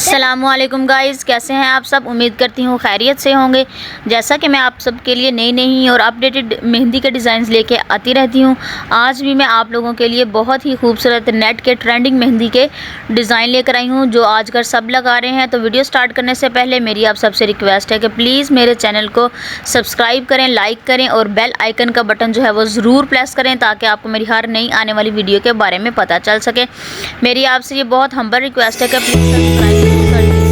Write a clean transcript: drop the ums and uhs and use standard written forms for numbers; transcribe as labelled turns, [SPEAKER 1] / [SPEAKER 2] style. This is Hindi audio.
[SPEAKER 1] अस्सलामुअलैकुम गाइज़, कैसे हैं आप सब। उम्मीद करती हूँ खैरियत से होंगे। जैसा कि मैं आप सब के लिए नई नई और अपडेटेड मेहंदी के डिज़ाइंस लेके आती रहती हूँ, आज भी मैं आप लोगों के लिए बहुत ही खूबसूरत नेट के ट्रेंडिंग मेहंदी के डिज़ाइन लेकर आई हूँ जो आजकल सब लगा रहे हैं। तो वीडियो स्टार्ट करने से पहले मेरी आप सबसे रिक्वेस्ट है कि प्लीज़ मेरे चैनल को सब्सक्राइब करें, लाइक करें और बेल आइकन का बटन जो है वो ज़रूर प्रेस करें ताकि आपको मेरी हर नई आने वाली वीडियो के बारे में पता चल सके। मेरी आपसे ये बहुत हम्बल रिक्वेस्ट है कि प्लीज़ सब्सक्राइब कर दीजिए।